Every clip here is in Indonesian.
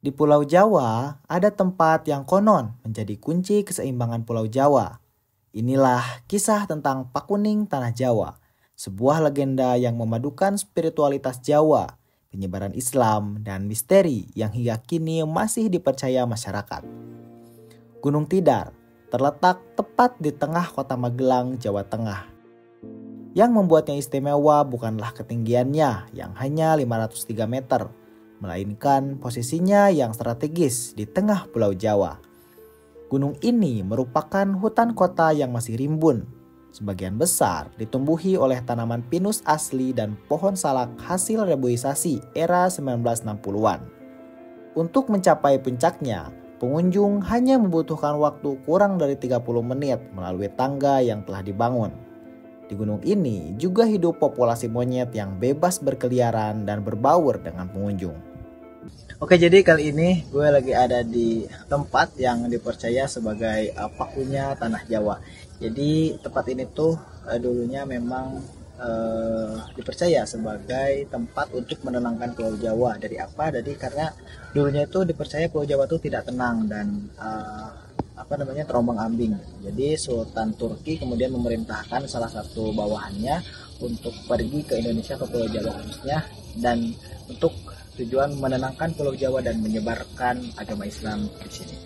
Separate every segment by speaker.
Speaker 1: Di Pulau Jawa, ada tempat yang konon menjadi kunci keseimbangan Pulau Jawa. Inilah kisah tentang Pakuning Tanah Jawa, sebuah legenda yang memadukan spiritualitas Jawa, penyebaran Islam, dan misteri yang hingga kini masih dipercaya masyarakat. Gunung Tidar terletak tepat di tengah kota Magelang, Jawa Tengah. Yang membuatnya istimewa bukanlah ketinggiannya yang hanya 503 meter, melainkan posisinya yang strategis di tengah Pulau Jawa. Gunung ini merupakan hutan kota yang masih rimbun. Sebagian besar ditumbuhi oleh tanaman pinus asli dan pohon salak hasil reboisasi era 1960-an. Untuk mencapai puncaknya, pengunjung hanya membutuhkan waktu kurang dari 30 menit melalui tangga yang telah dibangun. Di gunung ini juga hidup populasi monyet yang bebas berkeliaran dan berbaur dengan pengunjung. Oke, jadi kali ini gue lagi ada di tempat yang dipercaya sebagai pakunya tanah Jawa. Jadi tempat ini tuh dulunya memang dipercaya sebagai tempat untuk menenangkan Pulau Jawa. Dari apa? Jadi karena dulunya itu dipercaya Pulau Jawa itu tidak tenang dan terombang-ambing. Jadi Sultan Turki kemudian memerintahkan salah satu bawahannya untuk pergi ke Indonesia, ke Pulau Jawa khususnya, dan untuk tujuan menenangkan Pulau Jawa dan menyebarkan agama Islam di sini.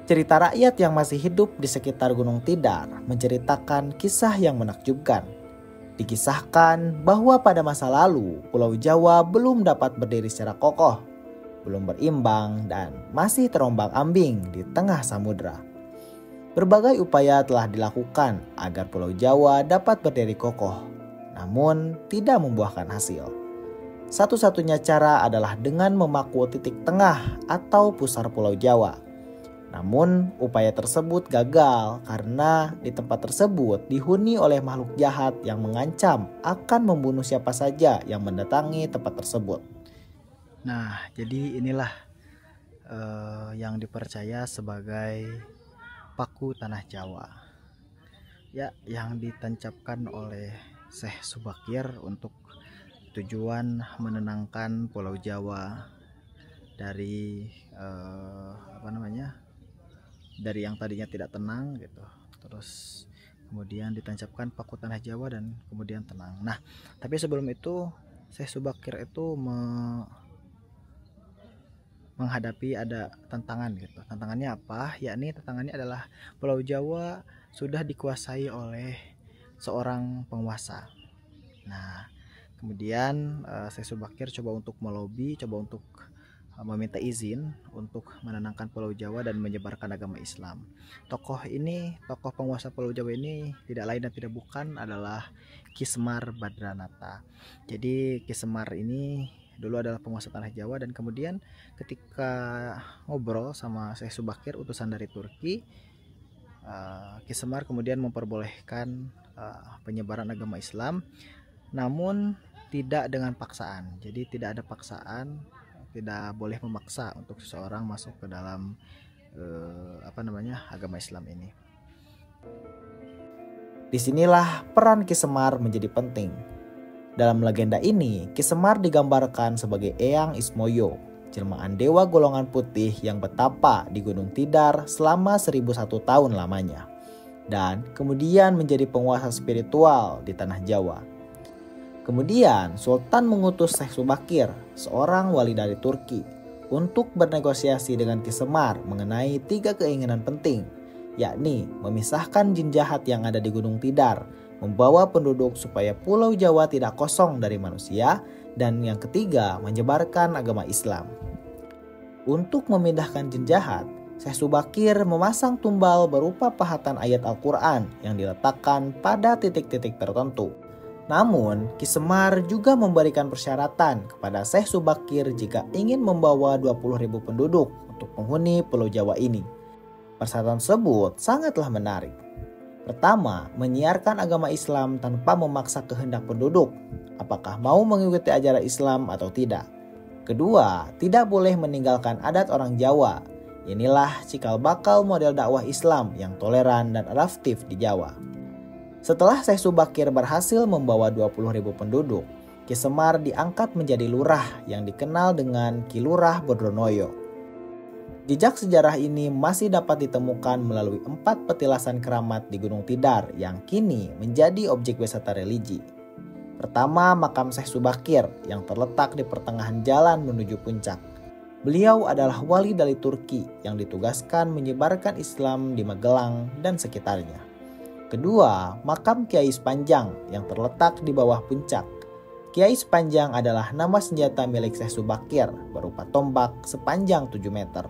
Speaker 1: Cerita rakyat yang masih hidup di sekitar Gunung Tidar menceritakan kisah yang menakjubkan. Dikisahkan bahwa pada masa lalu Pulau Jawa belum dapat berdiri secara kokoh, belum berimbang, dan masih terombang-ambing di tengah samudera. Berbagai upaya telah dilakukan agar Pulau Jawa dapat berdiri kokoh, namun tidak membuahkan hasil. Satu-satunya cara adalah dengan memaku titik tengah atau pusar Pulau Jawa. Namun, upaya tersebut gagal karena di tempat tersebut dihuni oleh makhluk jahat yang mengancam akan membunuh siapa saja yang mendatangi tempat tersebut. Nah, jadi inilah yang dipercaya sebagai paku tanah Jawa. Ya, yang ditancapkan oleh Syekh Subakir untuk tujuan menenangkan Pulau Jawa dari dari yang tadinya tidak tenang gitu. Terus kemudian ditancapkan paku tanah Jawa dan kemudian tenang. Nah, tapi sebelum itu Syekh Subakir itu menghadapi ada tantangan gitu. Tantangannya apa? Yakni tantangannya adalah Pulau Jawa sudah dikuasai oleh seorang penguasa. Nah, kemudian Syekh Subakir coba untuk melobi, coba untuk meminta izin untuk menenangkan Pulau Jawa dan menyebarkan agama Islam. Tokoh penguasa Pulau Jawa ini tidak lain dan tidak bukan adalah Ki Semar Badranata. Jadi Ki Semar ini dulu adalah penguasa tanah Jawa, dan kemudian ketika ngobrol sama Syekh Subakir utusan dari Turki, Ki Semar kemudian memperbolehkan penyebaran agama Islam, namun tidak dengan paksaan. Jadi tidak ada paksaan, tidak boleh memaksa untuk seseorang masuk ke dalam agama Islam ini. Disinilah peran Ki Semar menjadi penting. Dalam legenda ini, Ki Semar digambarkan sebagai Eyang Ismoyo, jelmaan dewa golongan putih yang bertapa di Gunung Tidar selama 1001 tahun lamanya, dan kemudian menjadi penguasa spiritual di tanah Jawa. Kemudian Sultan mengutus Syekh Subakir, seorang wali dari Turki, untuk bernegosiasi dengan Ki Semar mengenai 3 keinginan penting, yakni memisahkan jin jahat yang ada di Gunung Tidar, membawa penduduk supaya Pulau Jawa tidak kosong dari manusia, dan yang ketiga menyebarkan agama Islam. Untuk memindahkan jin jahat, Syekh Subakir memasang tumbal berupa pahatan ayat Al-Quran yang diletakkan pada titik-titik tertentu. Namun, Ki Semar juga memberikan persyaratan kepada Syekh Subakir jika ingin membawa 20.000 penduduk untuk penghuni Pulau Jawa ini. Persyaratan tersebut sangatlah menarik. Pertama, menyiarkan agama Islam tanpa memaksa kehendak penduduk, apakah mau mengikuti ajaran Islam atau tidak. Kedua, tidak boleh meninggalkan adat orang Jawa. Inilah cikal bakal model dakwah Islam yang toleran dan adaptif di Jawa. Setelah Syekh Subakir berhasil membawa 20.000 penduduk, Ki Ki Semar diangkat menjadi lurah yang dikenal dengan Ki Lurah Bodronoyo. Jejak sejarah ini masih dapat ditemukan melalui 4 petilasan keramat di Gunung Tidar yang kini menjadi objek wisata religi. Pertama, makam Syekh Subakir yang terletak di pertengahan jalan menuju puncak. Beliau adalah wali dari Turki yang ditugaskan menyebarkan Islam di Magelang dan sekitarnya. Kedua, makam Kiai Sepanjang yang terletak di bawah puncak. Kiai Sepanjang adalah nama senjata milik Syekh Subakir berupa tombak sepanjang 7 meter.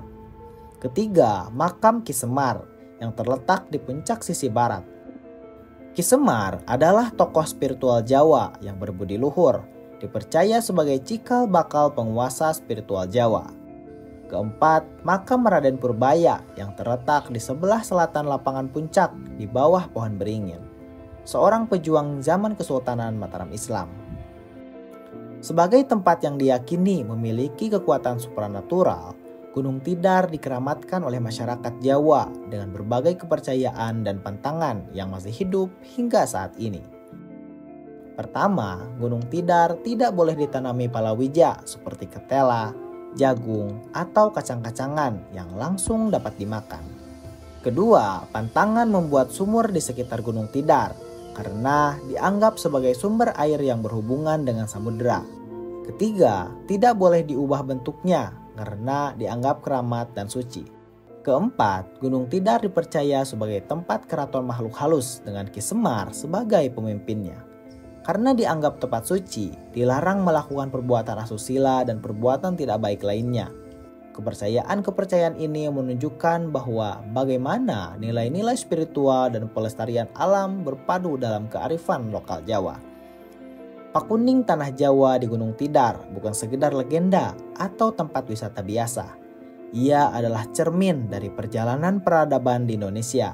Speaker 1: Ketiga, makam Ki Semar yang terletak di puncak sisi barat. Ki Semar adalah tokoh spiritual Jawa yang berbudi luhur, dipercaya sebagai cikal bakal penguasa spiritual Jawa. Keempat, makam Raden Purbaya yang terletak di sebelah selatan lapangan puncak di bawah pohon beringin, seorang pejuang zaman Kesultanan Mataram Islam. Sebagai tempat yang diyakini memiliki kekuatan supranatural, Gunung Tidar dikeramatkan oleh masyarakat Jawa dengan berbagai kepercayaan dan pantangan yang masih hidup hingga saat ini. Pertama, Gunung Tidar tidak boleh ditanami palawija seperti ketela, jagung, atau kacang-kacangan yang langsung dapat dimakan. Kedua, pantangan membuat sumur di sekitar Gunung Tidar karena dianggap sebagai sumber air yang berhubungan dengan samudera. Ketiga, tidak boleh diubah bentuknya karena dianggap keramat dan suci. Keempat, Gunung Tidar dipercaya sebagai tempat keraton makhluk halus dengan Ki Semar sebagai pemimpinnya. Karena dianggap tempat suci, dilarang melakukan perbuatan asusila dan perbuatan tidak baik lainnya. Kepercayaan-kepercayaan ini menunjukkan bahwa bagaimana nilai-nilai spiritual dan pelestarian alam berpadu dalam kearifan lokal Jawa. Pakuning Tanah Jawa di Gunung Tidar bukan sekedar legenda atau tempat wisata biasa. Ia adalah cermin dari perjalanan peradaban di Indonesia,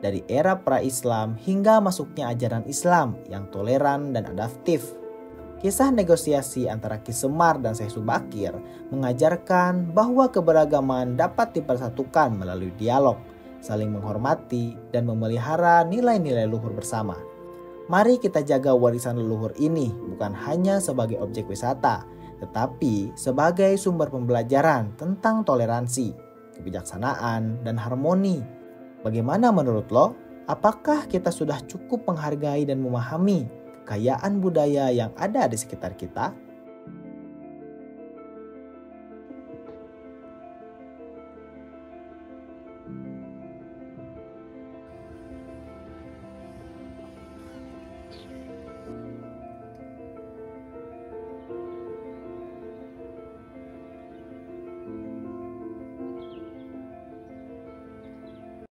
Speaker 1: dari era pra-Islam hingga masuknya ajaran Islam yang toleran dan adaptif. Kisah negosiasi antara Ki Semar dan Syekh Subakir mengajarkan bahwa keberagaman dapat dipersatukan melalui dialog, saling menghormati, dan memelihara nilai-nilai luhur bersama. Mari kita jaga warisan leluhur ini bukan hanya sebagai objek wisata, tetapi sebagai sumber pembelajaran tentang toleransi, kebijaksanaan, dan harmoni. Bagaimana menurut lo? Apakah kita sudah cukup menghargai dan memahami kekayaan budaya yang ada di sekitar kita?